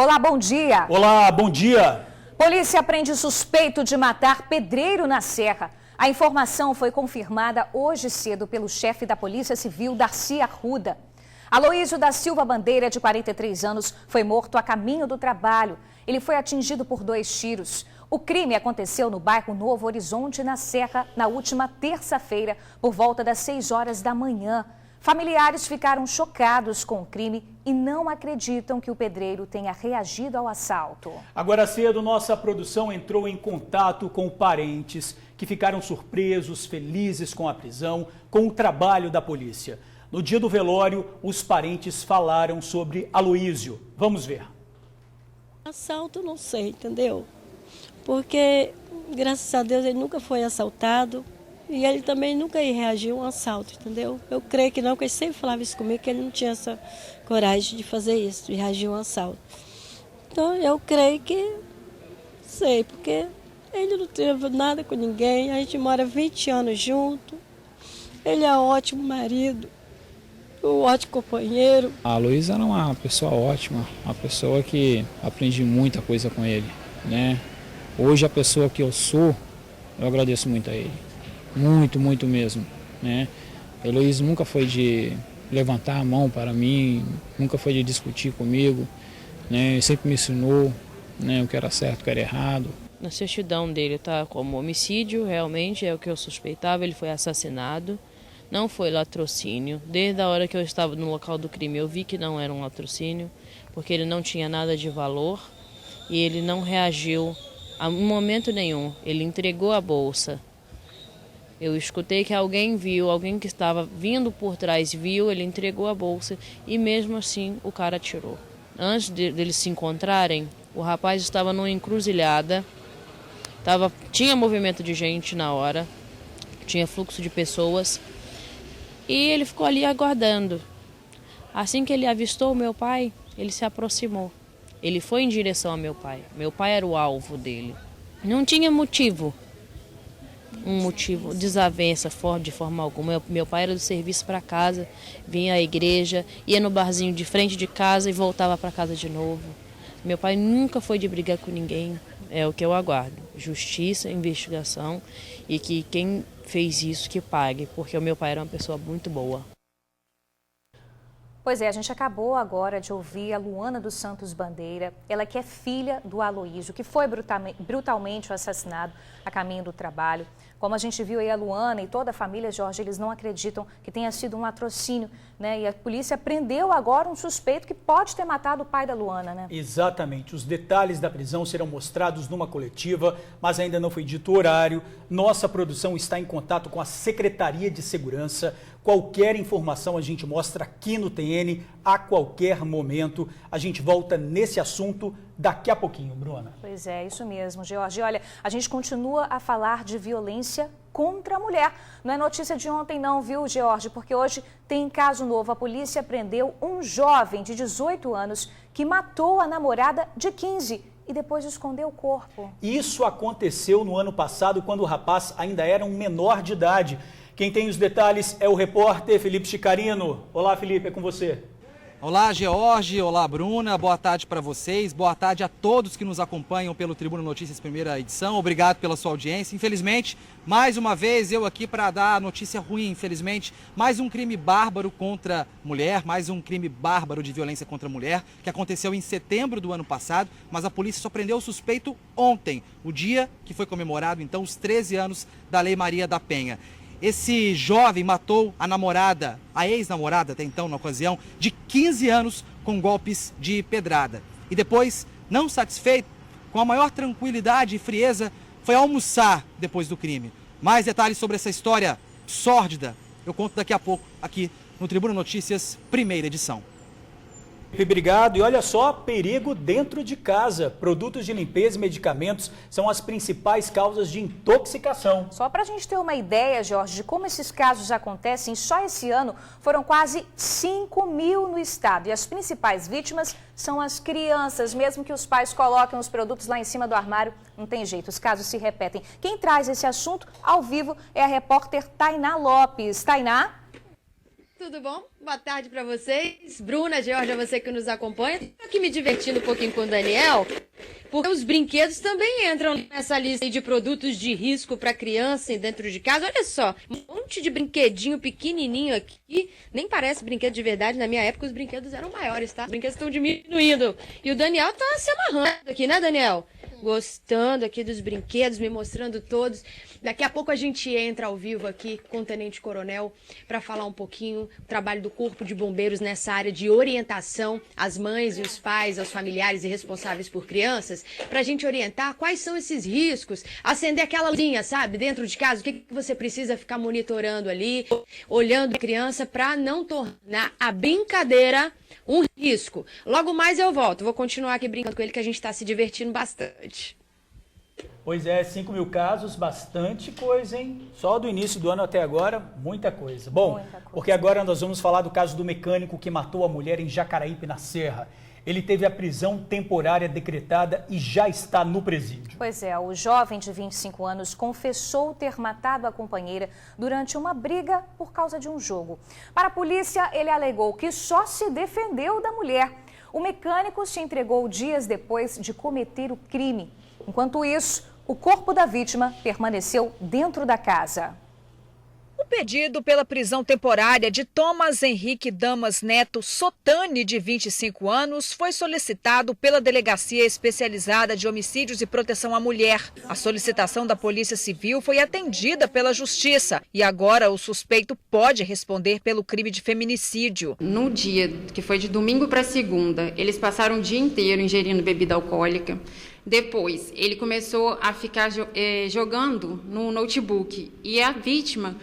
Olá, bom dia. Olá, bom dia. Polícia prende suspeito de matar pedreiro na Serra. A informação foi confirmada hoje cedo pelo chefe da Polícia Civil, Darcy Arruda. Aloísio da Silva Bandeira, de 43 anos, foi morto a caminho do trabalho. Ele foi atingido por 2 tiros. O crime aconteceu no bairro Novo Horizonte, na Serra, na última terça-feira, por volta das 6 horas da manhã. Familiares ficaram chocados com o crime e não acreditam que o pedreiro tenha reagido ao assalto. Agora cedo, nossa produção entrou em contato com parentes que ficaram surpresos, felizes com a prisão, com o trabalho da polícia. No dia do velório, os parentes falaram sobre Aloísio. Vamos ver. Assalto, não sei, entendeu? Porque, graças a Deus, ele nunca foi assaltado. E ele também nunca ia reagir a um assalto, entendeu? Eu creio que não, porque ele sempre falava isso comigo, que ele não tinha essa coragem de fazer isso, de reagir a um assalto. Então, eu creio que, sei, porque ele não teve nada com ninguém, a gente mora 20 anos junto, ele é um ótimo marido, um ótimo companheiro. A Luísa era uma pessoa ótima, uma pessoa que aprendi muita coisa com ele, né? Hoje, a pessoa que eu sou, eu agradeço muito a ele. Muito, muito mesmo, né? Heloísa nunca foi de levantar a mão para mim, nunca foi de discutir comigo, né? Sempre me ensinou, né, o que era certo, o que era errado. Na certidão dele está como homicídio, realmente é o que eu suspeitava, ele foi assassinado, não foi latrocínio. Desde a hora que eu estava no local do crime eu vi que não era um latrocínio, porque ele não tinha nada de valor e ele não reagiu a momento nenhum, ele entregou a bolsa. Eu escutei que alguém viu, alguém que estava vindo por trás viu, ele entregou a bolsa e mesmo assim o cara atirou. Antes deles se encontrarem, o rapaz estava numa encruzilhada, tinha movimento de gente na hora, tinha fluxo de pessoas e ele ficou ali aguardando. Assim que ele avistou o meu pai, ele se aproximou. Ele foi em direção ao meu pai. Meu pai era o alvo dele. Não tinha motivo. Desavença de forma alguma. Meu pai era do serviço para casa, vinha à igreja, ia no barzinho de frente de casa e voltava para casa de novo. Meu pai nunca foi de brigar com ninguém, é o que eu aguardo. Justiça, investigação e que quem fez isso que pague, porque o meu pai era uma pessoa muito boa. Pois é, a gente acabou agora de ouvir a Luana dos Santos Bandeira, ela que é filha do Aloísio, que foi brutalmente assassinado a caminho do trabalho. Como a gente viu aí, a Luana e toda a família, Jorge, eles não acreditam que tenha sido um latrocínio, né? E a polícia prendeu agora um suspeito que pode ter matado o pai da Luana, né? Exatamente. Os detalhes da prisão serão mostrados numa coletiva, mas ainda não foi dito o horário. Nossa produção está em contato com a Secretaria de Segurança. Qualquer informação a gente mostra aqui no TN a qualquer momento. A gente volta nesse assunto daqui a pouquinho, Bruna. Pois é, isso mesmo, Jorge. Olha, a gente continua a falar de violência contra a mulher. Não é notícia de ontem não, viu, Jorge? Porque hoje tem caso novo. A polícia prendeu um jovem de 18 anos que matou a namorada de 15 e depois escondeu o corpo. Isso aconteceu no ano passado, quando o rapaz ainda era um menor de idade. Quem tem os detalhes é o repórter Felipe Chicarino. Olá, Felipe, é com você. Olá, George. Olá, Bruna. Boa tarde para vocês. Boa tarde a todos que nos acompanham pelo Tribuna Notícias primeira edição. Obrigado pela sua audiência. Infelizmente, mais uma vez eu aqui para dar a notícia ruim. Infelizmente, mais um crime bárbaro contra mulher, mais um crime bárbaro de violência contra mulher, que aconteceu em setembro do ano passado, mas a polícia só prendeu o suspeito ontem, o dia que foi comemorado, então, os 13 anos da Lei Maria da Penha. Esse jovem matou a namorada, a ex-namorada até então, na ocasião, de 15 anos com golpes de pedrada. E depois, não satisfeito, com a maior tranquilidade e frieza, foi almoçar depois do crime. Mais detalhes sobre essa história sórdida eu conto daqui a pouco aqui no Tribuna Notícias, primeira edição. Obrigado. E olha só, perigo dentro de casa. Produtos de limpeza e medicamentos são as principais causas de intoxicação. Só para a gente ter uma ideia, Jorge, de como esses casos acontecem, só esse ano foram quase 5.000 no estado. E as principais vítimas são as crianças. Mesmo que os pais coloquem os produtos lá em cima do armário, não tem jeito, os casos se repetem. Quem traz esse assunto ao vivo é a repórter Tainá Lopes. Tainá? Tudo bom? Boa tarde para vocês. Bruna, Georgia, você que nos acompanha. Estou aqui me divertindo um pouquinho com o Daniel, porque os brinquedos também entram nessa lista de produtos de risco para criança dentro de casa. Olha só, um monte de brinquedinho pequenininho aqui. Nem parece brinquedo de verdade. Na minha época os brinquedos eram maiores, tá? Os brinquedos estão diminuindo. E o Daniel tá se amarrando aqui, né, Daniel? Gostando aqui dos brinquedos, me mostrando todos. Daqui a pouco a gente entra ao vivo aqui com o Tenente Coronel para falar um pouquinho do trabalho do Corpo de Bombeiros nessa área de orientação às mães e os pais, aos familiares e responsáveis por crianças, para a gente orientar quais são esses riscos, acender aquela luzinha, sabe, dentro de casa, o que você precisa ficar monitorando ali, olhando a criança para não tornar a brincadeira um risco. Logo mais eu volto, vou continuar aqui brincando com ele que a gente está se divertindo bastante. Pois é, 5 mil casos, bastante coisa, hein? Só do início do ano até agora, muita coisa. Bom, porque agora nós vamos falar do caso do mecânico que matou a mulher em Jacaraípe, na Serra. Ele teve a prisão temporária decretada e já está no presídio. Pois é, o jovem de 25 anos confessou ter matado a companheira durante uma briga por causa de um jogo. Para a polícia, ele alegou que só se defendeu da mulher. O mecânico se entregou dias depois de cometer o crime. Enquanto isso, o corpo da vítima permaneceu dentro da casa. O pedido pela prisão temporária de Thomas Henrique Damas Neto Sotani, de 25 anos, foi solicitado pela Delegacia Especializada de Homicídios e Proteção à Mulher. A solicitação da Polícia Civil foi atendida pela Justiça e agora o suspeito pode responder pelo crime de feminicídio. No dia, que foi de domingo para segunda, eles passaram o dia inteiro ingerindo bebida alcoólica. Depois, ele começou a ficar jogando no notebook e a vítima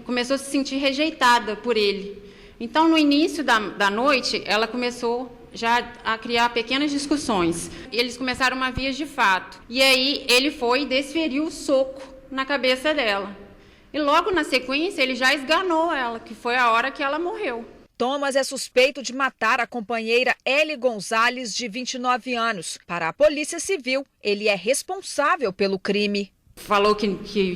começou a se sentir rejeitada por ele. Então, no início da noite, ela começou já a criar pequenas discussões. Eles começaram uma via de fato. E aí, ele foi e desferiu o soco na cabeça dela. E logo na sequência, ele já esganou ela, que foi a hora que ela morreu. Thomas é suspeito de matar a companheira Eli Gonzalez, de 29 anos. Para a Polícia Civil, ele é responsável pelo crime. Falou que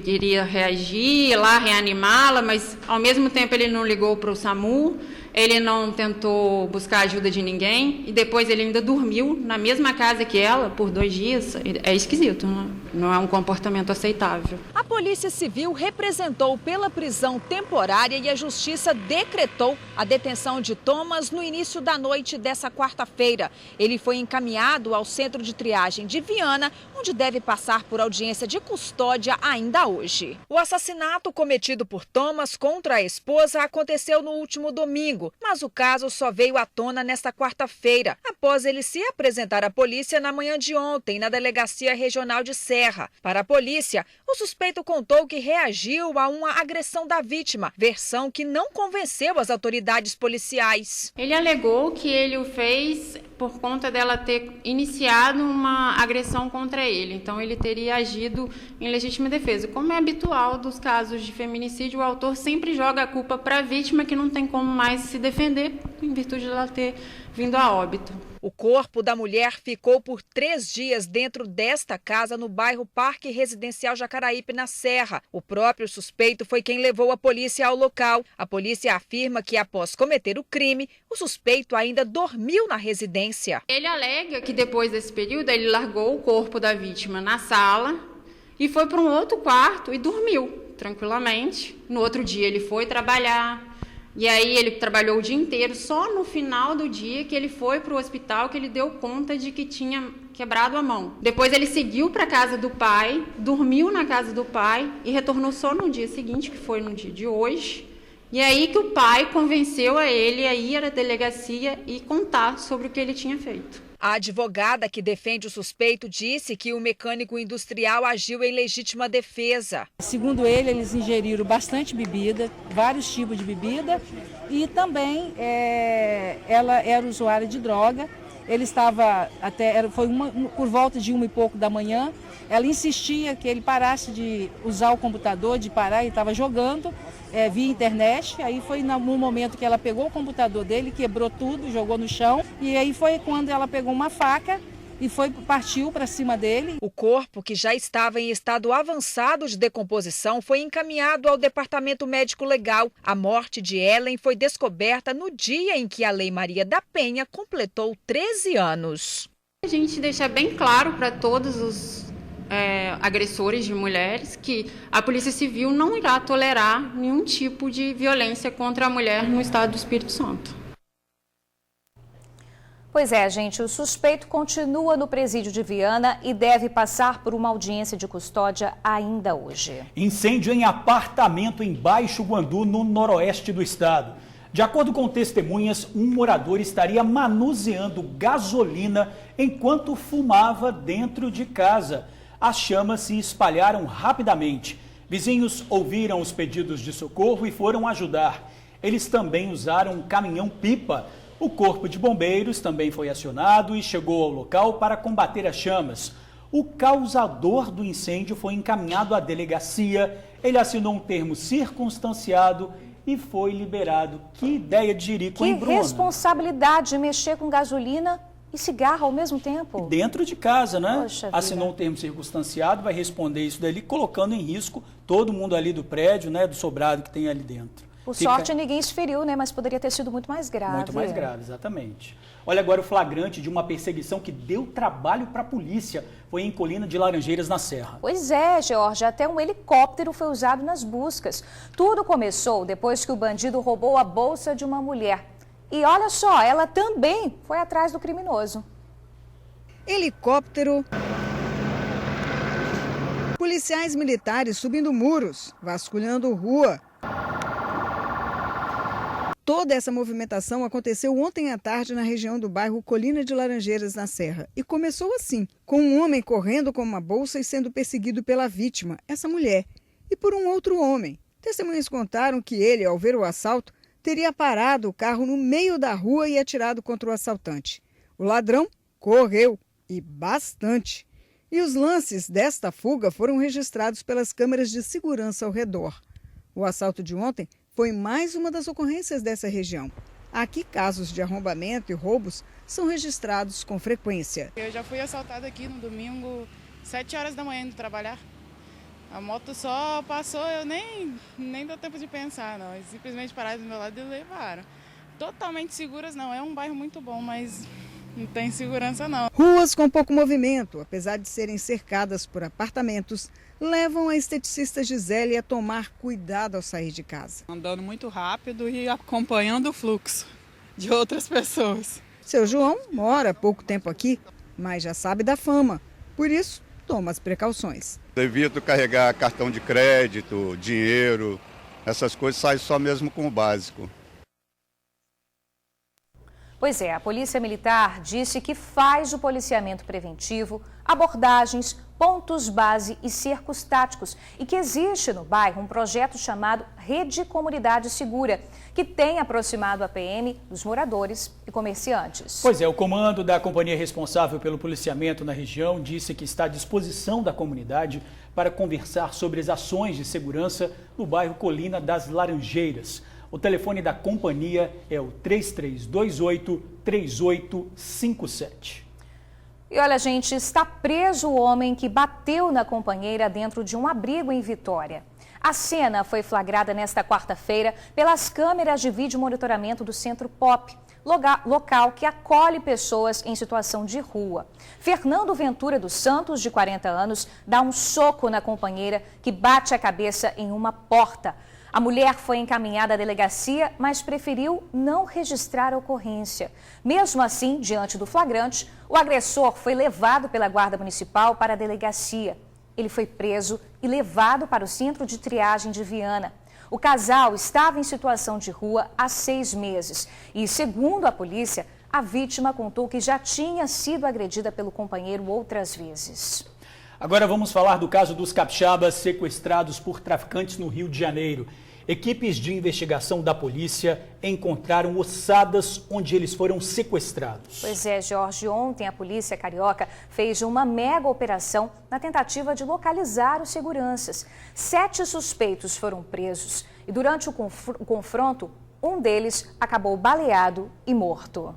iria reagir, ir lá reanimá-la, mas ao mesmo tempo ele não ligou para o SAMU, ele não tentou buscar ajuda de ninguém e depois ele ainda dormiu na mesma casa que ela por 2 dias. É esquisito, né? Não é um comportamento aceitável. A Polícia Civil representou pela prisão temporária e a Justiça decretou a detenção de Thomas no início da noite dessa quarta-feira. Ele foi encaminhado ao Centro de Triagem de Viana, onde deve passar por audiência de custódia ainda hoje. O assassinato cometido por Thomas contra a esposa aconteceu no último domingo, mas o caso só veio à tona nesta quarta-feira, após ele se apresentar à polícia na manhã de ontem, na Delegacia Regional de Serra. Para a polícia, o suspeito contou que reagiu a uma agressão da vítima, versão que não convenceu as autoridades policiais. Ele alegou que ele o fez por conta dela ter iniciado uma agressão contra ele. Então, ele teria agido em legítima defesa. Como é habitual dos casos de feminicídio, o autor sempre joga a culpa para a vítima, que não tem como mais se defender, em virtude dela ter vindo a óbito. O corpo da mulher ficou por 3 dias dentro desta casa no bairro Parque Residencial Jacaraípe, na Serra. O próprio suspeito foi quem levou a polícia ao local. A polícia afirma que, após cometer o crime, o suspeito ainda dormiu na residência. Ele alega que depois desse período ele largou o corpo da vítima na sala e foi para um outro quarto e dormiu tranquilamente. No outro dia ele foi trabalhar. E aí ele trabalhou o dia inteiro, só no final do dia que ele foi para o hospital que ele deu conta de que tinha quebrado a mão. Depois ele seguiu para a casa do pai, dormiu na casa do pai e retornou só no dia seguinte, que foi no dia de hoje. E aí que o pai convenceu a ele a ir à delegacia e contar sobre o que ele tinha feito. A advogada que defende o suspeito disse que o mecânico industrial agiu em legítima defesa. Segundo ele, eles ingeriram bastante bebida, vários tipos de bebida, e também ela era usuária de droga. Ele estava foi por volta de 1 e pouco da manhã. Ela insistia que ele parasse de usar o computador, de parar, e estava jogando via internet. Aí foi no momento que ela pegou o computador dele, quebrou tudo, jogou no chão. E aí foi quando ela pegou uma faca e partiu para cima dele. O corpo, que já estava em estado avançado de decomposição, foi encaminhado ao Departamento Médico Legal. A morte de Ellen foi descoberta no dia em que a Lei Maria da Penha completou 13 anos. A gente deixa bem claro para todos os agressores de mulheres que a Polícia Civil não irá tolerar nenhum tipo de violência contra a mulher no estado do Espírito Santo. Pois é, gente, o suspeito continua no presídio de Viana e deve passar por uma audiência de custódia ainda hoje. Incêndio em apartamento em Baixo Guandu, no noroeste do estado. De acordo com testemunhas, um morador estaria manuseando gasolina enquanto fumava dentro de casa. As chamas se espalharam rapidamente. Vizinhos ouviram os pedidos de socorro e foram ajudar. Eles também usaram um caminhão-pipa. O Corpo de Bombeiros também foi acionado e chegou ao local para combater as chamas. O causador do incêndio foi encaminhado à delegacia. Ele assinou um termo circunstanciado e foi liberado. Que ideia de jirico, hein, Bruna? Que responsabilidade mexer com gasolina e cigarro ao mesmo tempo. Dentro de casa, né? Poxa vida. Assinou um termo circunstanciado, vai responder isso dali, colocando em risco todo mundo ali do prédio, né, do sobrado que tem ali dentro. Por sorte, ninguém se feriu, né? Mas poderia ter sido muito mais grave. Muito mais grave, exatamente. Olha agora o flagrante de uma perseguição que deu trabalho para a polícia. Foi em Colina de Laranjeiras, na Serra. Pois é, George, até um helicóptero foi usado nas buscas. Tudo começou depois que o bandido roubou a bolsa de uma mulher. E olha só, ela também foi atrás do criminoso. Helicóptero. Policiais militares subindo muros, vasculhando rua. Toda essa movimentação aconteceu ontem à tarde na região do bairro Colina de Laranjeiras, na Serra. E começou assim, com um homem correndo com uma bolsa e sendo perseguido pela vítima, essa mulher, e por um outro homem. Testemunhas contaram que ele, ao ver o assalto, teria parado o carro no meio da rua e atirado contra o assaltante. O ladrão correu, e bastante. E os lances desta fuga foram registrados pelas câmeras de segurança ao redor. O assalto de ontem foi mais uma das ocorrências dessa região. Aqui, casos de arrombamento e roubos são registrados com frequência. Eu já fui assaltada aqui no domingo, 7 horas da manhã, indo trabalhar. A moto só passou, eu nem deu tempo de pensar, não. Eles simplesmente pararam do meu lado e levaram. Totalmente seguras não, é um bairro muito bom, mas não tem segurança não. Ruas com pouco movimento, apesar de serem cercadas por apartamentos, levam a esteticista Gisele a tomar cuidado ao sair de casa. Andando muito rápido e acompanhando o fluxo de outras pessoas. Seu João mora há pouco tempo aqui, mas já sabe da fama. Por isso, toma as precauções. Evito carregar cartão de crédito, dinheiro, essas coisas, sai só mesmo com o básico. Pois é, a Polícia Militar disse que faz o policiamento preventivo, abordagens, pontos base e cercos táticos e que existe no bairro um projeto chamado Rede Comunidade Segura, que tem aproximado a PM dos moradores e comerciantes. Pois é, o comando da companhia responsável pelo policiamento na região disse que está à disposição da comunidade para conversar sobre as ações de segurança no bairro Colina das Laranjeiras. O telefone da companhia é o 3328-3857. E olha, gente, está preso o homem que bateu na companheira dentro de um abrigo em Vitória. A cena foi flagrada nesta quarta-feira pelas câmeras de vídeo monitoramento do Centro Pop, local que acolhe pessoas em situação de rua. Fernando Ventura dos Santos, de 40 anos, dá um soco na companheira que bate a cabeça em uma porta. A mulher foi encaminhada à delegacia, mas preferiu não registrar a ocorrência. Mesmo assim, diante do flagrante, o agressor foi levado pela Guarda Municipal para a delegacia. Ele foi preso e levado para o Centro de Triagem de Viana. O casal estava em situação de rua há 6 meses e, segundo a polícia, a vítima contou que já tinha sido agredida pelo companheiro outras vezes. Agora vamos falar do caso dos capixabas sequestrados por traficantes no Rio de Janeiro. Equipes de investigação da polícia encontraram ossadas onde eles foram sequestrados. Pois é, Jorge, ontem a polícia carioca fez uma mega operação na tentativa de localizar os seguranças. 7 suspeitos foram presos e durante o confronto, um deles acabou baleado e morto.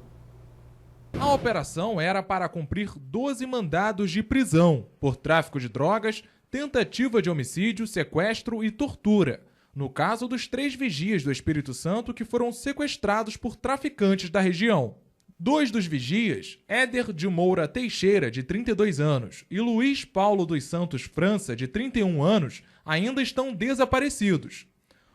A operação era para cumprir 12 mandados de prisão por tráfico de drogas, tentativa de homicídio, sequestro e tortura. No caso dos 3 vigias do Espírito Santo que foram sequestrados por traficantes da região. 2 dos vigias, Éder de Moura Teixeira, de 32 anos, e Luiz Paulo dos Santos França, de 31 anos, ainda estão desaparecidos.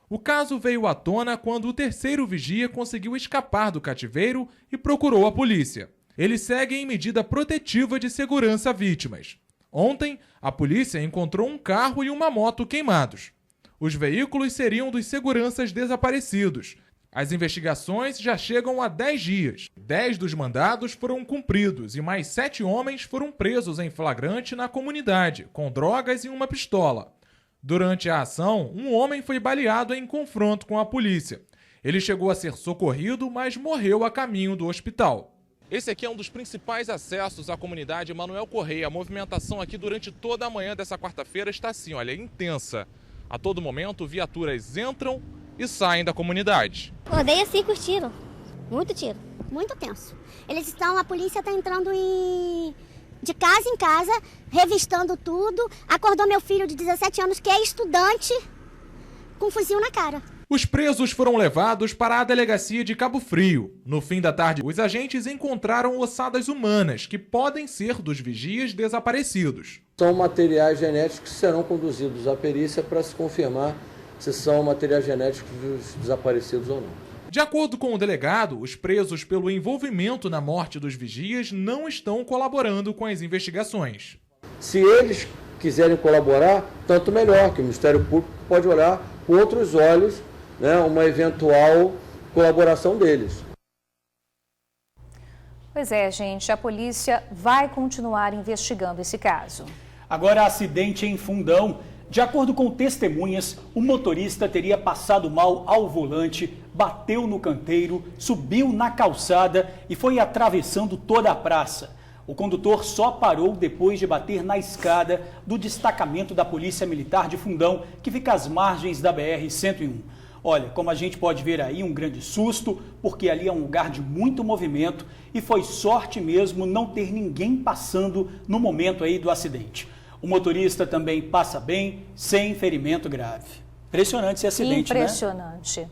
O caso veio à tona quando o 3º vigia conseguiu escapar do cativeiro e procurou a polícia. Eles seguem em medida protetiva de segurança a vítimas. Ontem, a polícia encontrou um carro e uma moto queimados. Os veículos seriam dos seguranças desaparecidos. As investigações já chegam a 10 dias. 10 dos mandados foram cumpridos e mais 7 homens foram presos em flagrante na comunidade, com drogas e uma pistola. Durante a ação, um homem foi baleado em confronto com a polícia. Ele chegou a ser socorrido, mas morreu a caminho do hospital. Esse aqui é um dos principais acessos à comunidade Manuel Correia. A movimentação aqui durante toda a manhã dessa quarta-feira está assim, olha, intensa. A todo momento, viaturas entram e saem da comunidade. Acordei assim com os tiros. Muito tiro. Muito tenso. A polícia está entrando de casa em casa, revistando tudo. Acordou meu filho de 17 anos, que é estudante, com um fuzil na cara. Os presos foram levados para a delegacia de Cabo Frio. No fim da tarde, os agentes encontraram ossadas humanas, que podem ser dos vigias desaparecidos. São materiais genéticos que serão conduzidos à perícia para se confirmar se são materiais genéticos dos desaparecidos ou não. De acordo com o delegado, os presos pelo envolvimento na morte dos vigias não estão colaborando com as investigações. Se eles quiserem colaborar, tanto melhor, que o Ministério Público pode olhar com outros olhos, né, uma eventual colaboração deles. Pois é, gente, a polícia vai continuar investigando esse caso. Agora, acidente em Fundão. De acordo com testemunhas, o motorista teria passado mal ao volante, bateu no canteiro, subiu na calçada e foi atravessando toda a praça. O condutor só parou depois de bater na escada do destacamento da Polícia Militar de Fundão, que fica às margens da BR-101. Olha, como a gente pode ver aí, um grande susto, porque ali é um lugar de muito movimento e foi sorte mesmo não ter ninguém passando no momento aí do acidente. O motorista também passa bem, sem ferimento grave. Impressionante esse acidente, Impressionante. Né?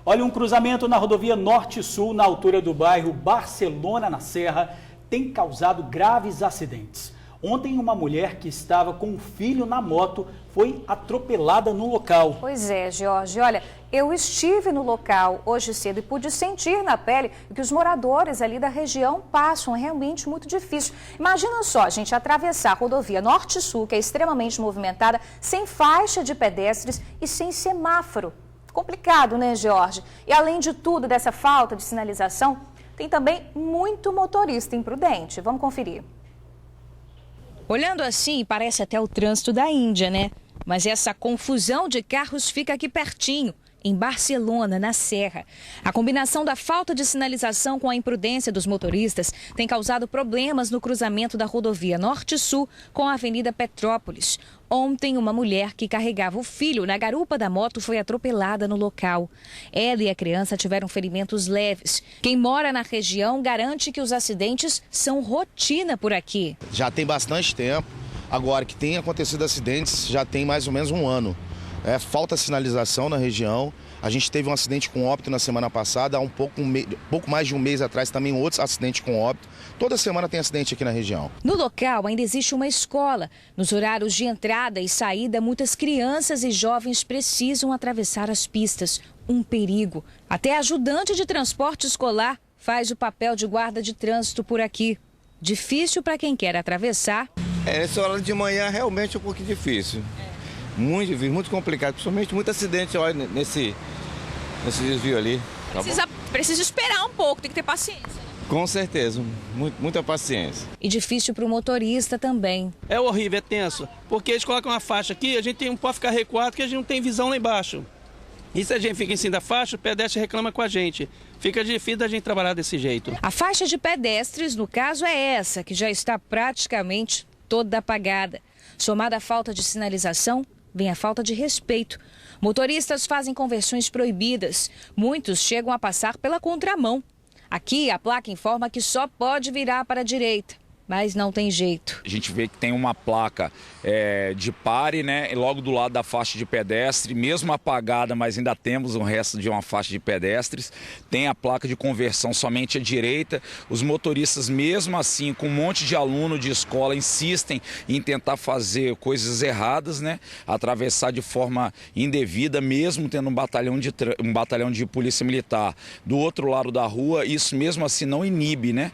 Olha, um cruzamento na rodovia Norte-Sul, na altura do bairro Barcelona, na Serra, tem causado graves acidentes. Ontem, uma mulher que estava com um filho na moto foi atropelada no local. Pois é, Jorge. Olha, eu estive no local hoje cedo e pude sentir na pele que os moradores ali da região passam. É realmente muito difícil. Imagina só, gente, atravessar a rodovia Norte-Sul, que é extremamente movimentada, sem faixa de pedestres e sem semáforo. Complicado, né, Jorge? E além de tudo, dessa falta de sinalização, tem também muito motorista imprudente. Vamos conferir. Olhando assim, parece até o trânsito da Índia, né? Mas essa confusão de carros fica aqui pertinho, em Barcelona, na Serra. A combinação da falta de sinalização com a imprudência dos motoristas tem causado problemas no cruzamento da rodovia Norte-Sul com a Avenida Petrópolis. Ontem, uma mulher que carregava o filho na garupa da moto foi atropelada no local. Ela e a criança tiveram ferimentos leves. Quem mora na região garante que os acidentes são rotina por aqui. Já tem bastante tempo. Agora que tem acontecido acidentes, já tem mais ou menos um ano. Falta sinalização na região. A gente teve um acidente com óbito na semana passada, há pouco mais de um mês atrás também outro acidente com óbito. Toda semana tem acidente aqui na região. No local ainda existe uma escola. Nos horários de entrada e saída, muitas crianças e jovens precisam atravessar as pistas. Um perigo. Até ajudante de transporte escolar faz o papel de guarda de trânsito por aqui. Difícil para quem quer atravessar. Nessa hora de manhã realmente é um pouquinho difícil. Muito difícil, muito complicado, principalmente muito acidente olha, nesse desvio ali. Precisa esperar um pouco, tem que ter paciência. Com certeza, muita paciência. E difícil para o motorista também. É horrível, é tenso, porque eles colocam uma faixa aqui, a gente não pode ficar recuado porque a gente não tem visão lá embaixo. E se a gente fica em cima da faixa, o pedestre reclama com a gente. Fica difícil da gente trabalhar desse jeito. A faixa de pedestres, no caso, é essa, que já está praticamente toda apagada. Somada à falta de sinalização, vem a falta de respeito. Motoristas fazem conversões proibidas. Muitos chegam a passar pela contramão. Aqui a placa informa que só pode virar para a direita, mas não tem jeito. A gente vê que tem uma placa de pare, né, logo do lado da faixa de pedestre, mesmo apagada, mas ainda temos um resto de uma faixa de pedestres. Tem a placa de conversão somente à direita. Os motoristas, mesmo assim, com um monte de aluno de escola, insistem em tentar fazer coisas erradas, né, atravessar de forma indevida, mesmo tendo um batalhão de polícia militar do outro lado da rua. Isso mesmo assim não inibe, né,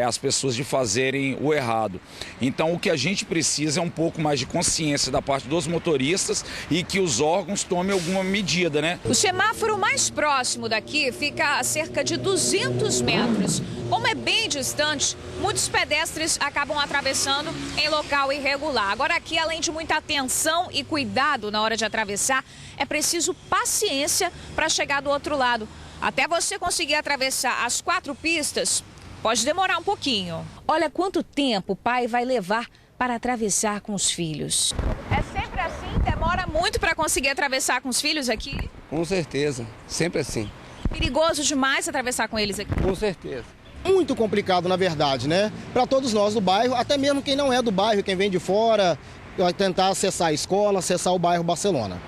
as pessoas de fazerem o errado. Então o que a gente precisa é um pouco mais de consciência da parte dos motoristas e que os órgãos tomem alguma medida, né? O semáforo mais próximo daqui fica a cerca de 200 metros. Como é bem distante, muitos pedestres acabam atravessando em local irregular. Agora aqui, além de muita atenção e cuidado na hora de atravessar, é preciso paciência para chegar do outro lado. Até você conseguir atravessar as 4 pistas, pode demorar um pouquinho. Olha quanto tempo o pai vai levar para atravessar com os filhos. É sempre assim? Demora muito para conseguir atravessar com os filhos aqui? Com certeza, sempre assim. Perigoso demais atravessar com eles aqui? Com certeza. Muito complicado, na verdade, né? Para todos nós do bairro, até mesmo quem não é do bairro, quem vem de fora, vai tentar acessar a escola, acessar o bairro Barcelona.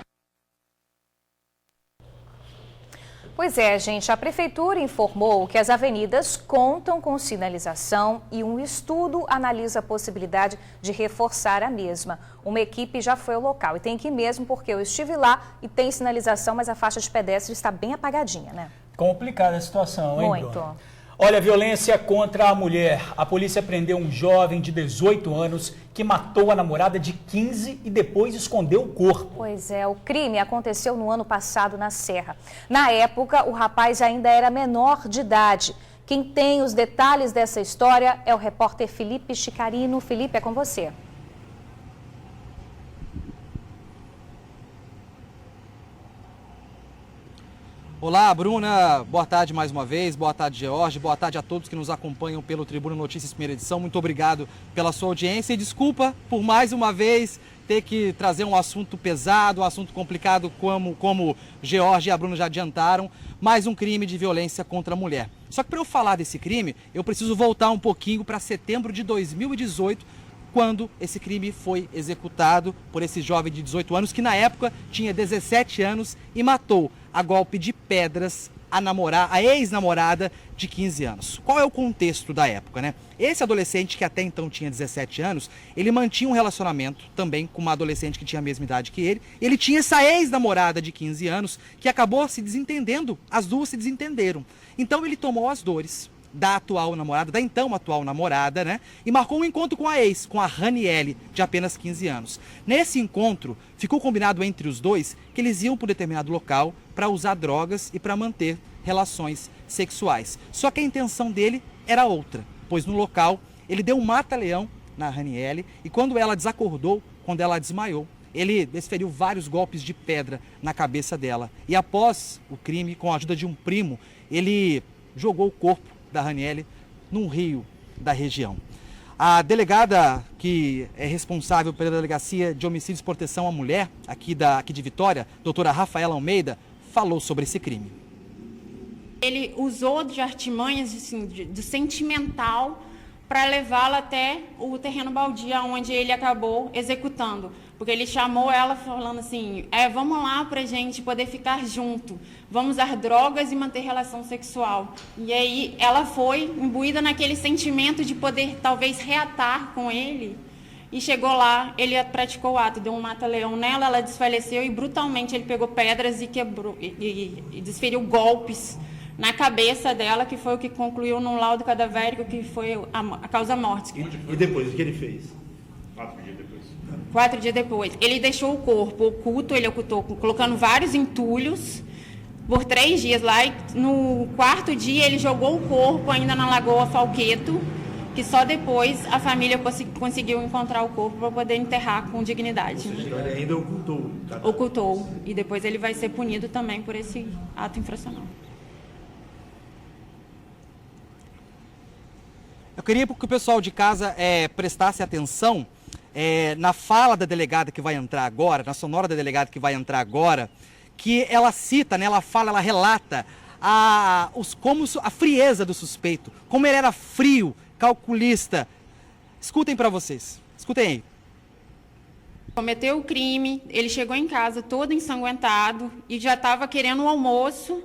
Pois é, gente, a Prefeitura informou que as avenidas contam com sinalização e um estudo analisa a possibilidade de reforçar a mesma. Uma equipe já foi ao local e tem que ir mesmo porque eu estive lá e tem sinalização, mas a faixa de pedestre está bem apagadinha, né? Complicada a situação, hein, Muito. Bruno? Olha, violência contra a mulher. A polícia prendeu um jovem de 18 anos que matou a namorada de 15 e depois escondeu o corpo. Pois é, o crime aconteceu no ano passado na Serra. Na época, o rapaz ainda era menor de idade. Quem tem os detalhes dessa história é o repórter Felipe Chicarino. Felipe, é com você. Olá, Bruna. Boa tarde mais uma vez. Boa tarde, George. Boa tarde a todos que nos acompanham pelo Tribuna Notícias primeira edição. Muito obrigado pela sua audiência e desculpa por mais uma vez ter que trazer um assunto pesado, um assunto complicado como George e a Bruna já adiantaram, mais um crime de violência contra a mulher. Só que para eu falar desse crime, eu preciso voltar um pouquinho para setembro de 2018, quando esse crime foi executado por esse jovem de 18 anos, que na época tinha 17 anos e matou a golpe de pedras a ex-namorada de 15 anos. Qual é o contexto da época, né? Esse adolescente, que até então tinha 17 anos, ele mantinha um relacionamento também com uma adolescente que tinha a mesma idade que ele. Ele tinha essa ex-namorada de 15 anos que acabou se desentendendo, as duas se desentenderam. Então ele tomou as dores da atual namorada, da então atual namorada, né? E marcou um encontro com a ex, com a Raniele, de apenas 15 anos. Nesse encontro, ficou combinado entre os dois que eles iam para um determinado local para usar drogas e para manter relações sexuais. Só que a intenção dele era outra, pois no local ele deu um mata-leão na Raniele e quando ela desacordou, quando ela desmaiou, ele desferiu vários golpes de pedra na cabeça dela. E após o crime, com a ajuda de um primo, ele jogou o corpo da Raniele num rio da região. A delegada que é responsável pela Delegacia de Homicídios e Proteção à Mulher, aqui de Vitória, doutora Rafaela Almeida, falou sobre esse crime. Ele usou de artimanhas assim, do sentimental para levá-la até o terreno baldio, onde ele acabou executando. Porque ele chamou ela falando assim, vamos lá para a gente poder ficar junto, vamos usar drogas e manter relação sexual. E aí ela foi imbuída naquele sentimento de poder talvez reatar com ele. E chegou lá, ele praticou o ato, deu um mata-leão nela, ela desfaleceu e brutalmente ele pegou pedras e quebrou, e desferiu golpes na cabeça dela, que foi o que concluiu no laudo cadavérico, que foi a causa-morte. E depois, o que ele fez? 4 dias depois. 4 dias depois. Ele deixou o corpo oculto, ele ocultou colocando vários entulhos por 3 dias lá. E no 4º dia ele jogou o corpo ainda na Lagoa Falqueto, que só depois a família conseguiu encontrar o corpo para poder enterrar com dignidade. Ou seja, ele ainda ocultou. Ocultou. E depois ele vai ser punido também por esse ato infracional. Eu queria que o pessoal de casa prestasse atenção na fala da delegada que vai entrar agora, na sonora da delegada que vai entrar agora, que ela cita, né, ela relata a frieza do suspeito, como ele era frio, calculista. Escutem para vocês, escutem aí. Cometeu o crime, ele chegou em casa todo ensanguentado e já estava querendo o almoço.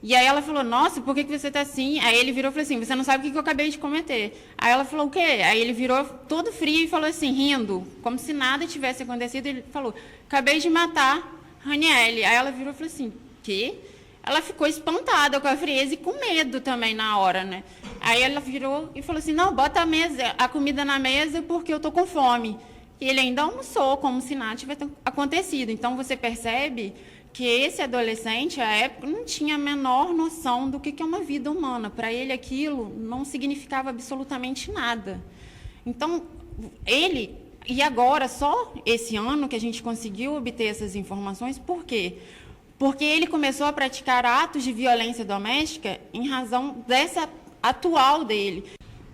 E aí ela falou, nossa, por que você está assim? Aí ele virou e falou assim, você não sabe o que eu acabei de cometer. Aí ela falou, o quê? Aí ele virou todo frio e falou assim, rindo, como se nada tivesse acontecido. Ele falou, acabei de matar Raniele. Aí ela virou e falou assim, quê? Ela ficou espantada com a frieza e com medo também na hora, né? Aí ela virou e falou assim, não, bota a comida na mesa porque eu tô com fome. E ele ainda almoçou, como se nada tivesse acontecido. Então, você percebe que esse adolescente, à época, não tinha a menor noção do que é uma vida humana. Para ele, aquilo não significava absolutamente nada. Então, ele... E agora, só esse ano que a gente conseguiu obter essas informações, por quê? Porque ele começou a praticar atos de violência doméstica em razão dessa atual dele.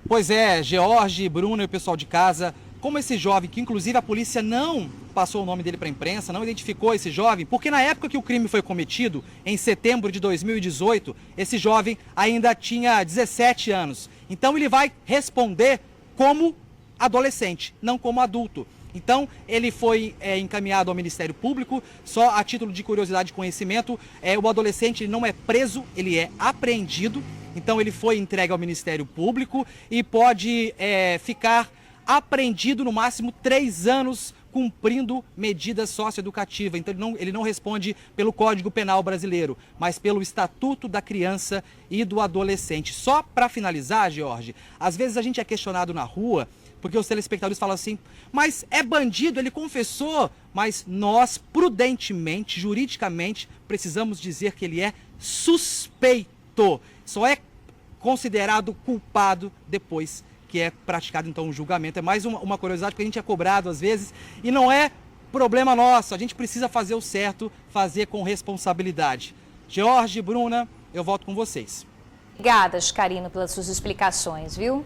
Pois é, George, Bruna e o pessoal de casa... Como esse jovem, que inclusive a polícia não passou o nome dele para a imprensa, não identificou esse jovem, porque na época que o crime foi cometido, em setembro de 2018, esse jovem ainda tinha 17 anos. Então ele vai responder como adolescente, não como adulto. Então ele foi encaminhado ao Ministério Público, só a título de curiosidade e conhecimento, o adolescente não é preso, ele é apreendido. Então ele foi entregue ao Ministério Público e pode ficar apreendido no máximo 3 anos cumprindo medidas socioeducativas. Então ele não responde pelo Código Penal brasileiro, mas pelo Estatuto da Criança e do Adolescente. Só para finalizar, George, às vezes a gente é questionado na rua, porque os telespectadores falam assim, mas é bandido, ele confessou, mas nós, prudentemente, juridicamente, precisamos dizer que ele é suspeito. Só é considerado culpado depois que é praticado então um julgamento. É mais uma curiosidade que a gente é cobrado às vezes e não é problema nosso, a gente precisa fazer o certo, fazer com responsabilidade. George, Bruna, eu volto com vocês. Obrigada, Karino, pelas suas explicações, viu?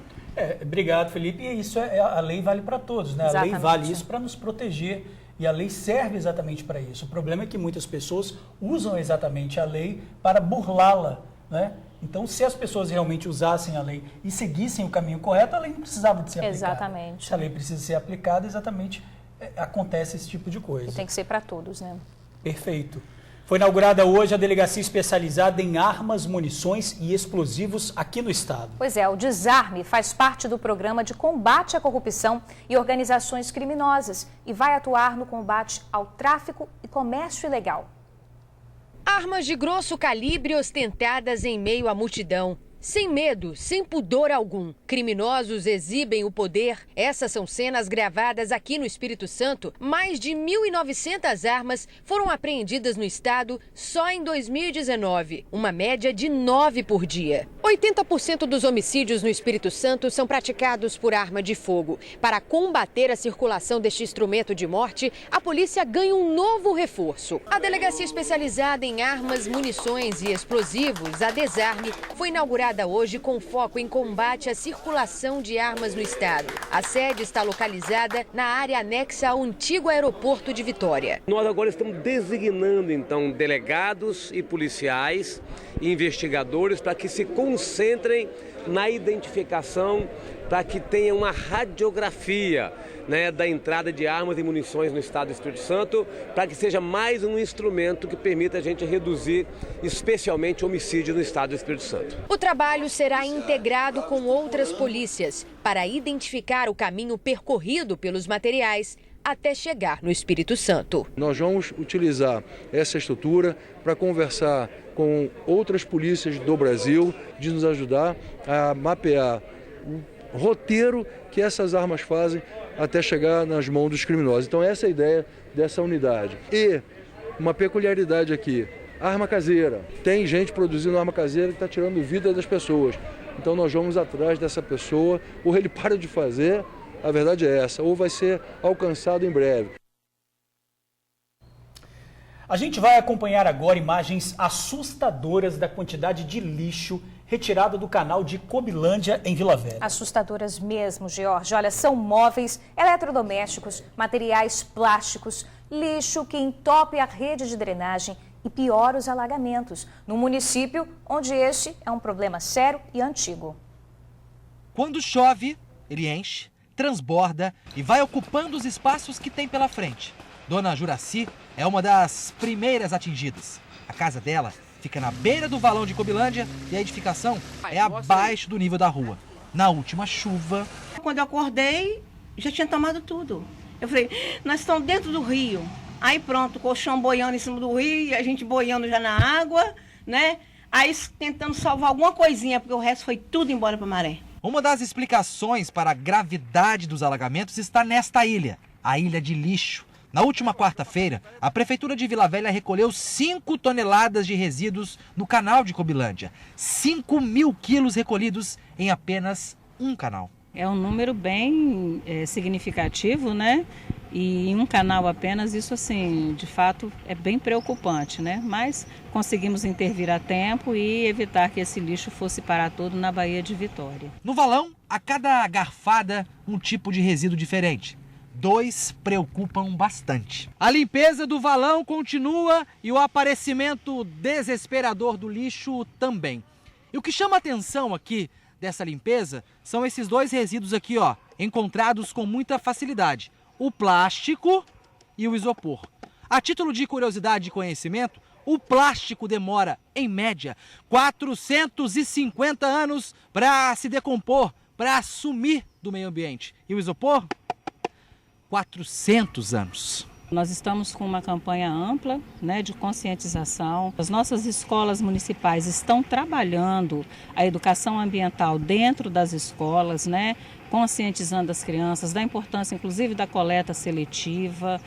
Obrigado, Felipe. E isso a lei vale para todos, né? Exatamente. A lei vale isso para nos proteger e a lei serve exatamente para isso. O problema é que muitas pessoas usam exatamente a lei para burlá-la, né? Então, se as pessoas realmente usassem a lei e seguissem o caminho correto, a lei não precisava de ser aplicada. Exatamente. Se a lei precisa ser aplicada, exatamente acontece esse tipo de coisa. E tem que ser para todos, né? Perfeito. Foi inaugurada hoje a delegacia especializada em armas, munições e explosivos aqui no estado. Pois é, o Desarme faz parte do programa de combate à corrupção e organizações criminosas e vai atuar no combate ao tráfico e comércio ilegal. Armas de grosso calibre ostentadas em meio à multidão. Sem medo, sem pudor algum, criminosos exibem o poder. Essas são cenas gravadas aqui no Espírito Santo. Mais de 1.900 armas foram apreendidas no estado só em 2019, uma média de 9 por dia. 80% dos homicídios no Espírito Santo são praticados por arma de fogo. Para combater a circulação deste instrumento de morte, a polícia ganha um novo reforço. A delegacia especializada em armas, munições e explosivos, a Desarme, foi inaugurada hoje com foco em combate à circulação de armas no estado. A sede está localizada na área anexa ao antigo aeroporto de Vitória. Nós agora estamos designando, então, delegados e policiais e investigadores para que se concentrem na identificação, para que tenha uma radiografia, né, da entrada de armas e munições no estado do Espírito Santo, para que seja mais um instrumento que permita a gente reduzir, especialmente, homicídio no estado do Espírito Santo. O trabalho será integrado com outras polícias para identificar o caminho percorrido pelos materiais até chegar no Espírito Santo. Nós vamos utilizar essa estrutura para conversar com outras polícias do Brasil, de nos ajudar a mapear o roteiro que essas armas fazem até chegar nas mãos dos criminosos. Então essa é a ideia dessa unidade. E uma peculiaridade aqui, arma caseira. Tem gente produzindo arma caseira que está tirando vida das pessoas. Então nós vamos atrás dessa pessoa, ou ele para de fazer, a verdade é essa, ou vai ser alcançado em breve. A gente vai acompanhar agora imagens assustadoras da quantidade de lixo retirado do canal de Cobilândia, em Vila Velha. Assustadoras mesmo, George. Olha, são móveis, eletrodomésticos, materiais plásticos, lixo que entope a rede de drenagem e piora os alagamentos, no município onde este é um problema sério e antigo. Quando chove, ele enche, transborda e vai ocupando os espaços que tem pela frente. Dona Juraci é uma das primeiras atingidas. A casa dela fica na beira do valão de Cobilândia e a edificação é abaixo do nível da rua. Na última chuva... Quando eu acordei, já tinha tomado tudo. Eu falei, nós estamos dentro do rio. Aí pronto, o colchão boiando em cima do rio e a gente boiando já na água, né? Aí tentando salvar alguma coisinha, porque o resto foi tudo embora para a maré. Uma das explicações para a gravidade dos alagamentos está nesta ilha, a Ilha de Lixo. Na última quarta-feira, a Prefeitura de Vila Velha recolheu 5 toneladas de resíduos no canal de Cobilândia. 5.000 quilos recolhidos em apenas um canal. É um número bem significativo, né? E em um canal apenas, isso assim, de fato, é bem preocupante, né? Mas conseguimos intervir a tempo e evitar que esse lixo fosse parar todo na Baía de Vitória. No valão, a cada garfada, um tipo de resíduo diferente. 2 preocupam bastante. A limpeza do valão continua e o aparecimento desesperador do lixo também. E o que chama a atenção aqui dessa limpeza são esses 2 resíduos aqui, ó, encontrados com muita facilidade. O plástico e o isopor. A título de curiosidade e conhecimento, o plástico demora, em média, 450 anos para se decompor, para sumir do meio ambiente. E o isopor? 400 anos. Nós estamos com uma campanha ampla, né, de conscientização. As nossas escolas municipais estão trabalhando a educação ambiental dentro das escolas, né, conscientizando as crianças da importância, inclusive, da coleta seletiva,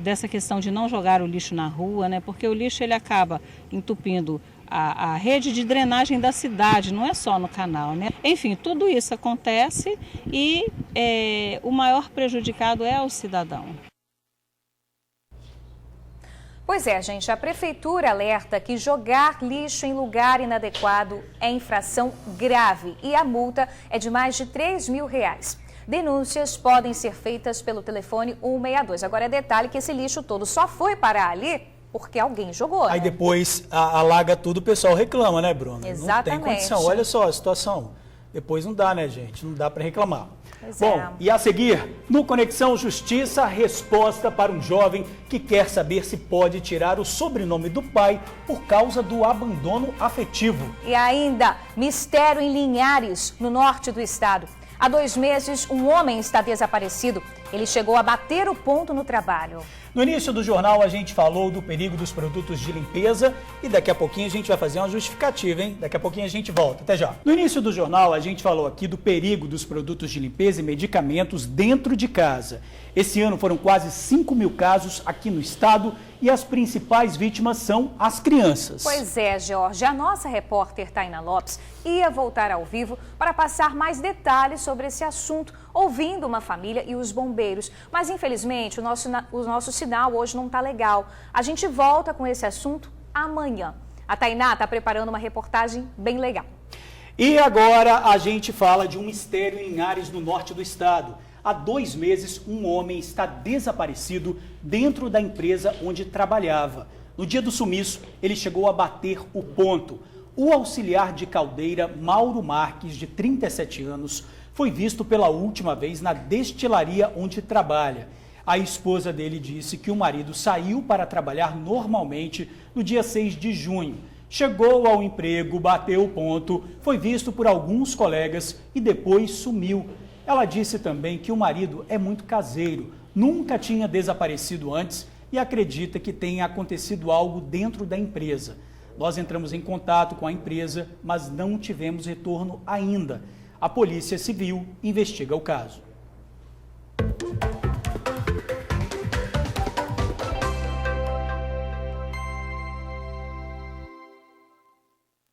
dessa questão de não jogar o lixo na rua, né, porque o lixo ele acaba entupindo a rede de drenagem da cidade, não é só no canal, né? Enfim, tudo isso acontece e o maior prejudicado é o cidadão. Pois é, gente, a Prefeitura alerta que jogar lixo em lugar inadequado é infração grave e a multa é de mais de R$3.000. Denúncias podem ser feitas pelo telefone 162. Agora, detalhe que esse lixo todo só foi parar ali porque alguém jogou, Aí né? depois alaga tudo, o pessoal reclama, né, Bruno? Exatamente. Não tem condição. Olha só a situação. Depois não dá, né, gente? Não dá para reclamar. Pois Bom, é. e a seguir, no Conexão Justiça, resposta para um jovem que quer saber se pode tirar o sobrenome do pai por causa do abandono afetivo. E ainda, mistério em Linhares, no norte do estado. Há 2 meses, um homem está desaparecido. Ele chegou a bater o ponto no trabalho. No início do jornal, a gente falou do perigo dos produtos de limpeza e daqui a pouquinho a gente vai fazer uma justificativa, hein? Daqui a pouquinho a gente volta. Até já. No início do jornal, a gente falou aqui do perigo dos produtos de limpeza e medicamentos dentro de casa. Esse ano foram quase 5.000 casos aqui no estado e as principais vítimas são as crianças. Pois é, Jorge. A nossa repórter Tainá Lopes ia voltar ao vivo para passar mais detalhes sobre esse assunto, ouvindo uma família e os bombeiros. Mas, infelizmente, o nosso sinal hoje não está legal. A gente volta com esse assunto amanhã. A Tainá está preparando uma reportagem bem legal. E agora a gente fala de um mistério em Linhares, no norte do estado. Há 2 meses, um homem está desaparecido dentro da empresa onde trabalhava. No dia do sumiço, ele chegou a bater o ponto. O auxiliar de caldeira, Mauro Marques, de 37 anos, foi visto pela última vez na destilaria onde trabalha. A esposa dele disse que o marido saiu para trabalhar normalmente no dia 6 de junho. Chegou ao emprego, bateu o ponto, foi visto por alguns colegas e depois sumiu. Ela disse também que o marido é muito caseiro, nunca tinha desaparecido antes e acredita que tenha acontecido algo dentro da empresa. Nós entramos em contato com a empresa, mas não tivemos retorno ainda. A Polícia Civil investiga o caso.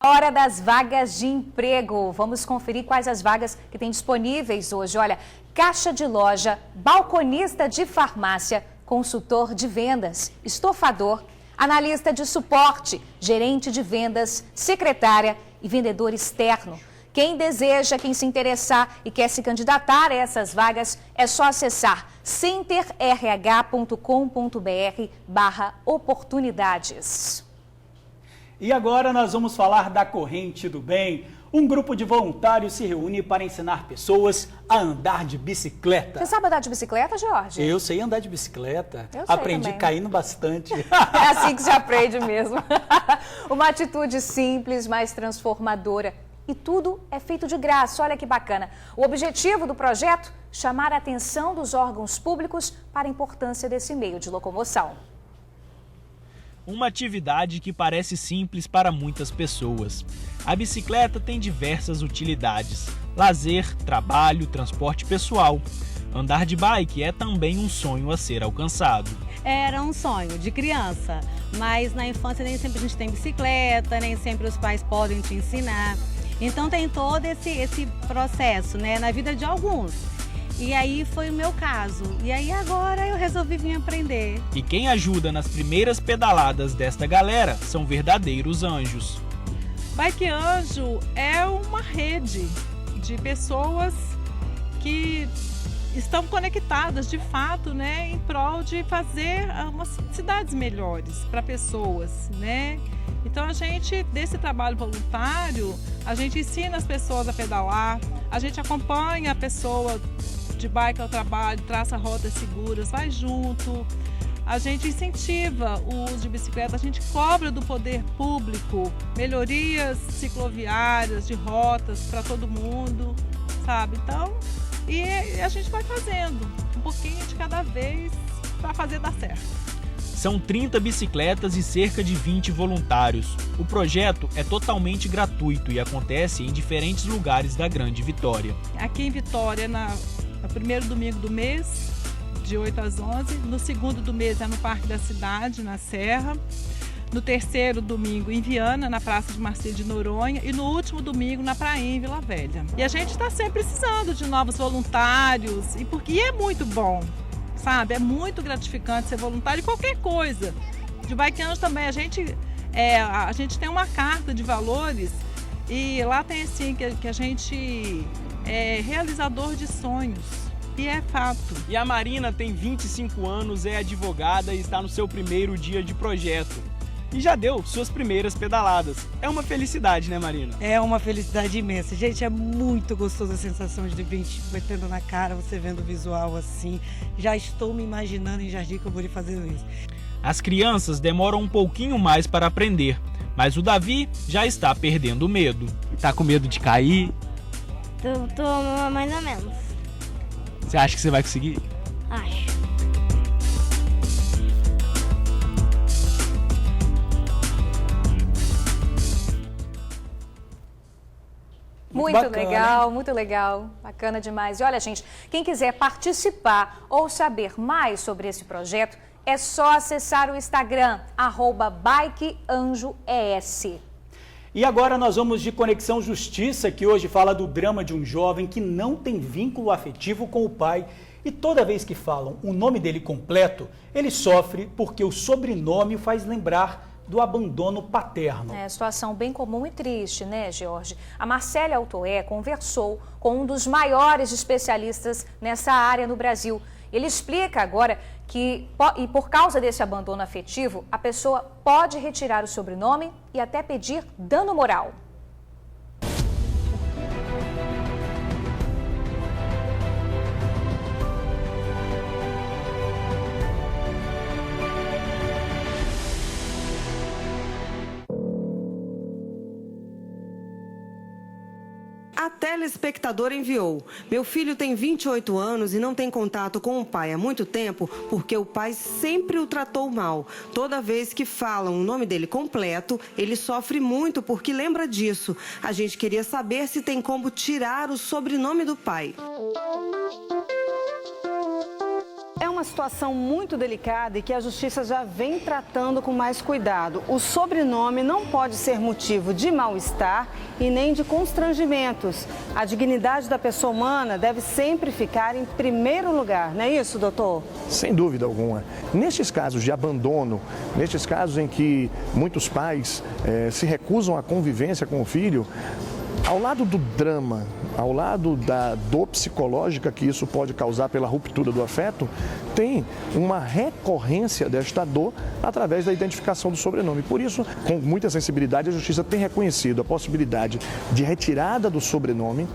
Hora das vagas de emprego. Vamos conferir quais as vagas que tem disponíveis hoje. Olha, caixa de loja, balconista de farmácia, consultor de vendas, estofador, analista de suporte, gerente de vendas, secretária e vendedor externo. Quem deseja, quem se interessar e quer se candidatar a essas vagas, é só acessar centerrh.com.br/oportunidades. E agora nós vamos falar da Corrente do Bem. Um grupo de voluntários se reúne para ensinar pessoas a andar de bicicleta. Você sabe andar de bicicleta, Jorge? Eu sei andar de bicicleta. Eu sei Aprendi também. caindo bastante. É assim que se aprende mesmo. Uma atitude simples, mas transformadora. E tudo é feito de graça, olha que bacana. O objetivo do projeto? Chamar a atenção dos órgãos públicos para a importância desse meio de locomoção. Uma atividade que parece simples para muitas pessoas. A bicicleta tem diversas utilidades: lazer, trabalho, transporte pessoal. Andar de bike é também um sonho a ser alcançado. Era um sonho de criança, mas na infância nem sempre a gente tem bicicleta, nem sempre os pais podem te ensinar. Então tem todo esse processo, né, na vida de alguns. E aí foi o meu caso. E aí agora eu resolvi vir aprender. E quem ajuda nas primeiras pedaladas desta galera são verdadeiros anjos. Bike Anjo é uma rede de pessoas que estão conectadas de fato, né, em prol de fazer umas cidades melhores para pessoas, né? Então a gente, desse trabalho voluntário, a gente ensina as pessoas a pedalar, a gente acompanha a pessoa de bike ao trabalho, traça rotas seguras, vai junto. A gente incentiva o uso de bicicleta, a gente cobra do poder público melhorias cicloviárias, de rotas para todo mundo, sabe? Então, e a gente vai fazendo um pouquinho de cada vez para fazer dar certo. São 30 bicicletas e cerca de 20 voluntários. O projeto é totalmente gratuito e acontece em diferentes lugares da Grande Vitória. Aqui em Vitória, no primeiro domingo do mês, de 8 às 11. No segundo do mês é no Parque da Cidade, na Serra. No terceiro domingo em Viana, na Praça de Marcelo de Noronha. E no último domingo na Prainha, em Vila Velha. E a gente está sempre precisando de novos voluntários, e porque é muito bom, sabe? É muito gratificante ser voluntário em qualquer coisa. De Bike Anjo também, a gente tem uma carta de valores e lá tem assim que a gente é realizador de sonhos. E é fato. E a Marina tem 25 anos, é advogada e está no seu primeiro dia de projeto. E já deu suas primeiras pedaladas. É uma felicidade, né, Marina? É uma felicidade imensa. Gente, é muito gostoso a sensação de vir metendo na cara, você vendo o visual assim. Já estou me imaginando em Jardim Camburi fazendo isso. As crianças demoram um pouquinho mais para aprender, mas o Davi já está perdendo o medo. Tá com medo de cair? Tô mais ou menos. Você acha que você vai conseguir? Acho. Muito legal, muito legal, bacana demais. E olha, gente, quem quiser participar ou saber mais sobre esse projeto, é só acessar o Instagram, @BikeAnjoES. E agora nós vamos de Conexão Justiça, que hoje fala do drama de um jovem que não tem vínculo afetivo com o pai. E toda vez que falam o nome dele completo, ele sofre porque o sobrenome faz lembrar do abandono paterno. É situação bem comum e triste, né, Jorge? A Marcélia Altoé conversou com um dos maiores especialistas nessa área no Brasil. Ele explica agora que, e por causa desse abandono afetivo, a pessoa pode retirar o sobrenome e até pedir dano moral. A telespectadora enviou: meu filho tem 28 anos e não tem contato com o pai há muito tempo porque o pai sempre o tratou mal. Toda vez que falam o nome dele completo, ele sofre muito porque lembra disso. A gente queria saber se tem como tirar o sobrenome do pai. É uma situação muito delicada e que a Justiça já vem tratando com mais cuidado. O sobrenome não pode ser motivo de mal-estar e nem de constrangimentos. A dignidade da pessoa humana deve sempre ficar em primeiro lugar, não é isso, doutor? Sem dúvida alguma. Nestes casos de abandono, nestes casos em que muitos pais se recusam à convivência com o filho, Ao lado do drama, ao lado da dor psicológica que isso pode causar pela ruptura do afeto, tem uma recorrência desta dor através da identificação do sobrenome. Por isso, com muita sensibilidade, a Justiça tem reconhecido a possibilidade de retirada do sobrenome,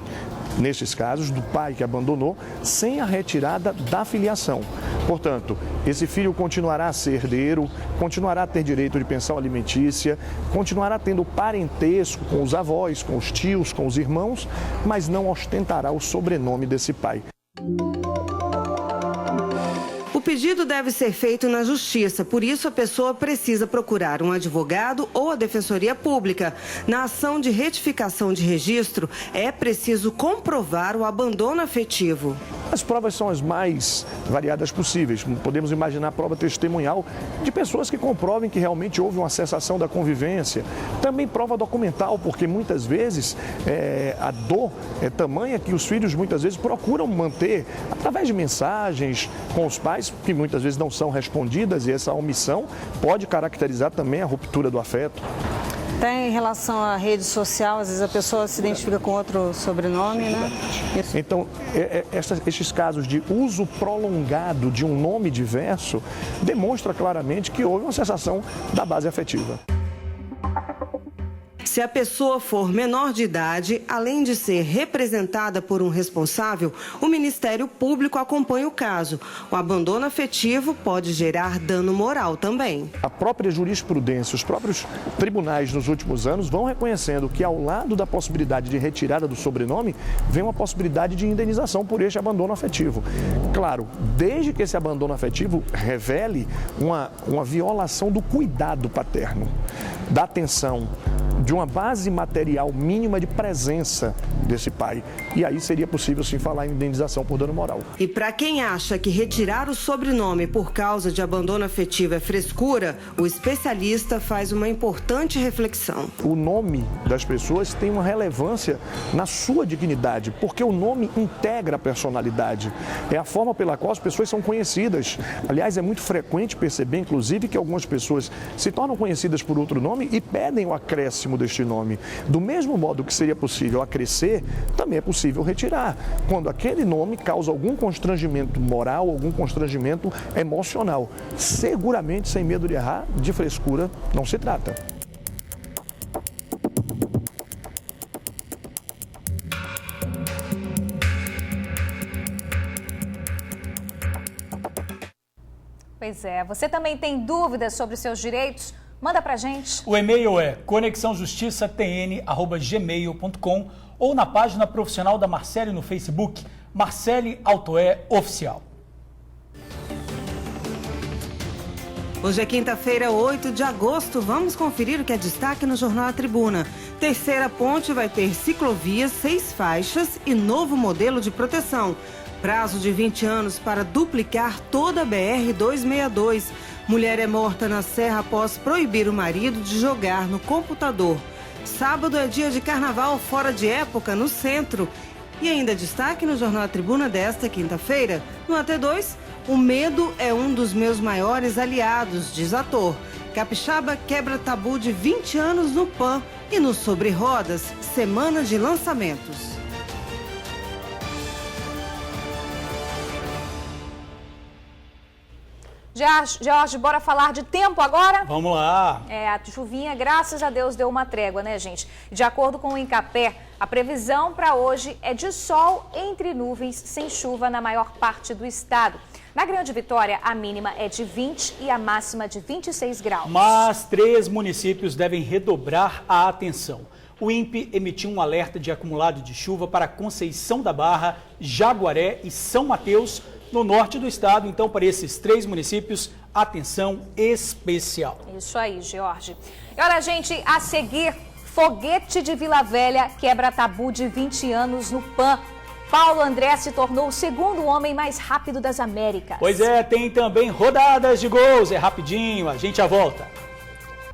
nesses casos, do pai que abandonou, sem a retirada da filiação. Portanto, esse filho continuará a ser herdeiro, continuará a ter direito de pensão alimentícia, continuará tendo parentesco com os avós, com os tios, com os irmãos, mas não ostentará o sobrenome desse pai. O pedido deve ser feito na Justiça, por isso a pessoa precisa procurar um advogado ou a Defensoria Pública. Na ação de retificação de registro, é preciso comprovar o abandono afetivo. As provas são as mais variadas possíveis. Podemos imaginar prova testemunhal de pessoas que comprovem que realmente houve uma cessação da convivência. Também prova documental, porque muitas vezes a dor é tamanha que os filhos muitas vezes procuram manter através de mensagens com os pais, que muitas vezes não são respondidas, e essa omissão pode caracterizar também a ruptura do afeto. Tem em relação à rede social, às vezes a pessoa se identifica com outro sobrenome, né? Então, estes casos de uso prolongado de um nome diverso demonstra claramente que houve uma cessação da base afetiva. Se a pessoa for menor de idade, além de ser representada por um responsável, o Ministério Público acompanha o caso. O abandono afetivo pode gerar dano moral também. A própria jurisprudência, os próprios tribunais nos últimos anos vão reconhecendo que ao lado da possibilidade de retirada do sobrenome, vem uma possibilidade de indenização por este abandono afetivo. Claro, desde que esse abandono afetivo revele uma violação do cuidado paterno, da atenção, de uma base material mínima de presença desse pai. E aí seria possível sim falar em indenização por dano moral. E para quem acha que retirar o sobrenome por causa de abandono afetivo é frescura, o especialista faz uma importante reflexão. O nome das pessoas tem uma relevância na sua dignidade, porque o nome integra a personalidade. É a forma pela qual as pessoas são conhecidas. Aliás, é muito frequente perceber, inclusive, que algumas pessoas se tornam conhecidas por outro nome e pedem o acréscimo deste nome. Do mesmo modo que seria possível acrescer, também é possível retirar, quando aquele nome causa algum constrangimento moral, algum constrangimento emocional. Seguramente, sem medo de errar, de frescura não se trata. Pois é, você também tem dúvidas sobre seus direitos? Manda pra gente. O e-mail é conexãojustiçatn@gmail.com ou na página profissional da Marcele no Facebook, Marcele Altoé Oficial. Hoje é quinta-feira, 8 de agosto. Vamos conferir o que é destaque no Jornal A Tribuna. Terceira ponte vai ter ciclovias, 6 faixas e novo modelo de proteção. Prazo de 20 anos para duplicar toda a BR-262. Mulher é morta na Serra após proibir o marido de jogar no computador. Sábado é dia de carnaval fora de época no centro. E ainda destaque no Jornal A Tribuna desta quinta-feira. No AT2, o medo é um dos meus maiores aliados, diz ator. Capixaba quebra tabu de 20 anos no PAN. E no Sobre Rodas, semana de lançamentos. Jorge, bora falar de tempo agora? Vamos lá. A chuvinha, graças a Deus, deu uma trégua, né, gente? De acordo com o Incapé, a previsão para hoje é de sol entre nuvens, sem chuva na maior parte do estado. Na Grande Vitória, a mínima é de 20 e a máxima de 26 graus. Mas 3 municípios devem redobrar a atenção. O INPE emitiu um alerta de acumulado de chuva para Conceição da Barra, Jaguaré e São Mateus, no norte do estado. Então, para esses 3 municípios, atenção especial. Isso aí, Jorge. E olha, gente, a seguir, foguete de Vila Velha quebra tabu de 20 anos no PAN. Paulo André se tornou o segundo homem mais rápido das Américas. Pois é, tem também rodadas de gols. É rapidinho, a gente já volta.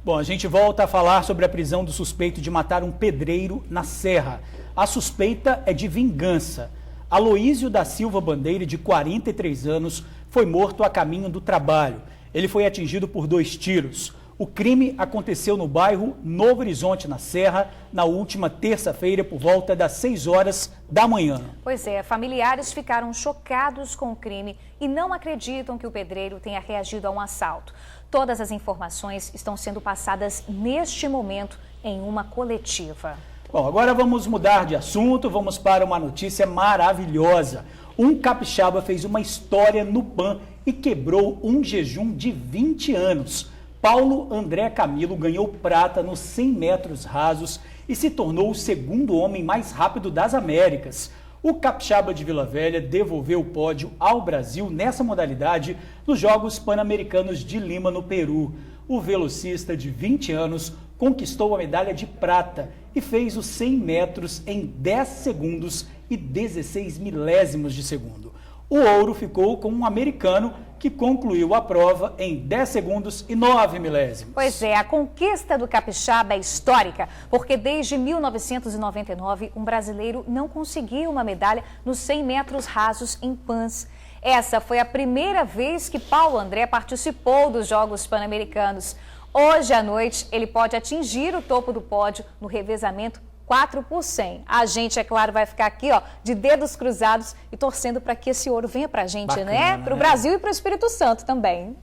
Bom, a gente volta a falar sobre a prisão do suspeito de matar um pedreiro na Serra. A suspeita é de vingança. Aloísio da Silva Bandeira, de 43 anos, foi morto a caminho do trabalho. Ele foi atingido por 2 tiros. O crime aconteceu no bairro Novo Horizonte, na Serra, na última terça-feira, por volta das 6 horas da manhã. Pois é, familiares ficaram chocados com o crime e não acreditam que o pedreiro tenha reagido a um assalto. Todas as informações estão sendo passadas neste momento em uma coletiva. Bom, agora vamos mudar de assunto, vamos para uma notícia maravilhosa. Um capixaba fez uma história no PAN e quebrou um jejum de 20 anos. Paulo André Camilo ganhou prata nos 100 metros rasos e se tornou o segundo homem mais rápido das Américas. O capixaba de Vila Velha devolveu o pódio ao Brasil nessa modalidade nos Jogos Pan-Americanos de Lima, no Peru. O velocista de 20 anos conquistou a medalha de prata e fez os 100 metros em 10 segundos e 16 milésimos de segundo. O ouro ficou com um americano que concluiu a prova em 10 segundos e 9 milésimos. Pois é, a conquista do capixaba é histórica, porque desde 1999 um brasileiro não conseguiu uma medalha nos 100 metros rasos em Pans. Essa foi a primeira vez que Paulo André participou dos Jogos Pan-Americanos. Hoje à noite ele pode atingir o topo do pódio no revezamento 4 por 100. A gente, é claro, vai ficar aqui, ó, de dedos cruzados e torcendo para que esse ouro venha para a gente, bacana, né? Para o Brasil e para o Espírito Santo também.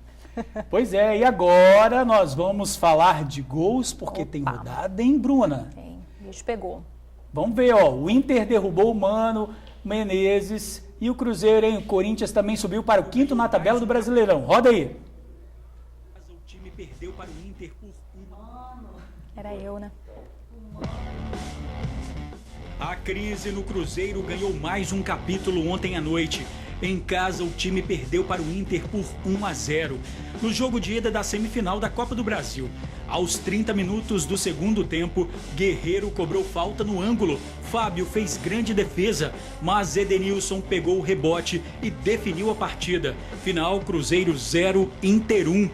Pois é, e agora nós vamos falar de gols, porque tem rodada, hein, Bruna? Tem, o bicho pegou. Vamos ver, ó, o Inter derrubou o Mano Menezes e o Cruzeiro, hein? O Corinthians também subiu para o 5º na tabela do Brasileirão. Roda aí. O time perdeu para o Inter por 1 ano. Era eu, né? A crise no Cruzeiro ganhou mais um capítulo ontem à noite. Em casa, o time perdeu para o Inter por 1-0, no jogo de ida da semifinal da Copa do Brasil. Aos 30 minutos do segundo tempo, Guerreiro cobrou falta no ângulo. Fábio fez grande defesa, mas Edenilson pegou o rebote e definiu a partida. Final, Cruzeiro 0, Inter 1.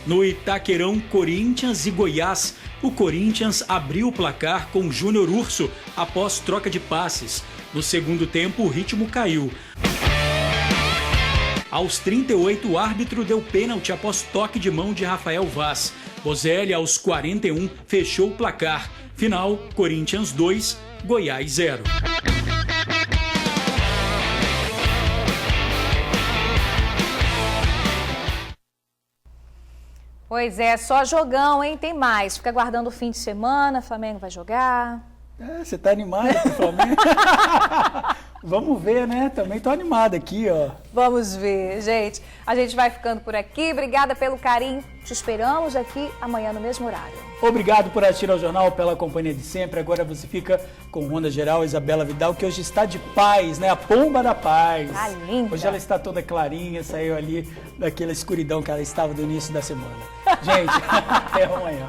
No Itaquerão, Corinthians e Goiás. O Corinthians abriu o placar com Júnior Urso após troca de passes. No segundo tempo, o ritmo caiu. Aos 38, o árbitro deu pênalti após toque de mão de Rafael Vaz. Bozelli, aos 41, fechou o placar. Final, Corinthians 2, Goiás 0. Pois é, só jogão, hein? Tem mais. Fica aguardando o fim de semana, Flamengo vai jogar. É, você tá animado com o Flamengo? Vamos ver, né? Também tô animado aqui, ó. Vamos ver, gente. A gente vai ficando por aqui. Obrigada pelo carinho. Te esperamos aqui amanhã no mesmo horário. Obrigado por assistir ao jornal, pela companhia de sempre. Agora você fica com Ronda Geral, Isabela Vidal, que hoje está de paz, né? A pomba da paz. Tá linda. Hoje ela está toda clarinha, saiu ali daquela escuridão que ela estava do início da semana. Gente, até amanhã.